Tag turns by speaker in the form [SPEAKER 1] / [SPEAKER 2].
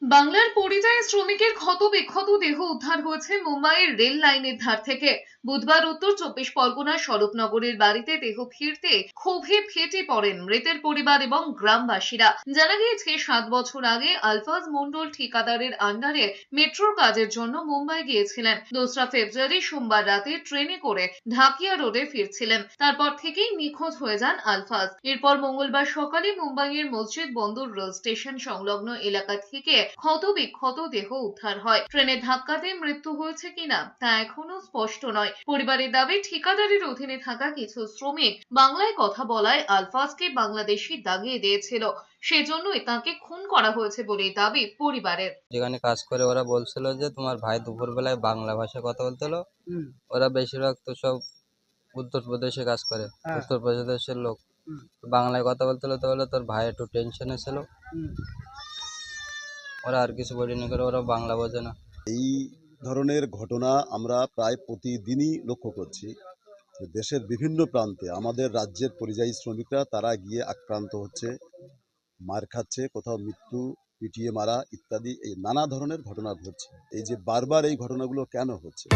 [SPEAKER 1] বাংলার পরিযায়ী শ্রমিকের ক্ষতবিক্ষত দেহ উদ্ধার হয়েছে মুম্বাইয়ের রেল লাইনের ধার থেকে। বুধবার উত্তর চব্বিশ পরগনার স্বরূপনগরের বাড়িতে দেহ ফিরতে ক্ষোভে ফেটে পড়েন মৃতের পরিবার এবং গ্রামবাসীরা। জানা গিয়েছে 7 বছর আগে আলফাজ মন্ডল ঠিকাদারের আন্ডারে মেট্রোর কাজের জন্য মুম্বাই গিয়েছিলেন। 2রা ফেব্রুয়ারি সোমবার রাতে ট্রেনে করে ঢাকিয়া রোডে ফিরছিলেন। তারপর থেকেই নিখোঁজ হয়ে যান আলফাজ। এরপর মঙ্গলবার সকালে মুম্বাইয়ের মসজিদ বন্দর রেল স্টেশন সংলগ্ন এলাকা থেকে ক্ষতবিক্ষত দেহ উদ্ধার হয়। ট্রেনের ধাক্কাতে মৃত্যু হয়েছে কিনা তা এখনো স্পষ্ট নয়। পরিবারের দাবি, ঠিকাদারের অধীনে থাকা কিছু শ্রমিক বাংলায় কথা বলায় আলফাজকে বাংলাদেশি দাগিয়ে দিয়েছিল, সেজন্যই তাকে খুন করা হয়েছে বলে দাবি পরিবারের।
[SPEAKER 2] যেখানে কাজ করে ওরা বলছিল যে তোমার ভাই দুপুরবেলায় বাংলা ভাষায় কথা বলতেলো। ওরা বেশিরভাগ তো সব উত্তরপ্রদেশে কাজ করে, উত্তরপ্রদেশের লোক। বাংলায় কথা বলতেলো, তো বলে তোর ভাই একটু টেনশনে ছিল। ওরা আর কিছু বলিনি, করে ওরা বাংলা বোঝে না।
[SPEAKER 3] এই ধরনের ঘটনা আমরা প্রায় প্রতিদিনই লক্ষ্য করছি। দেশের বিভিন্ন প্রান্তে আমাদের রাজ্যের পরিযায়ী শ্রমিকরা তারা গিয়ে আক্রান্ত হচ্ছে, মার খাচ্ছে, কোথাও মৃত্যু, পিটিয়ে মারা ইত্যাদি এই নানা ধরনের ঘটনা ঘটছে। এই যে বারবার এই ঘটনাগুলো কেন হচ্ছে?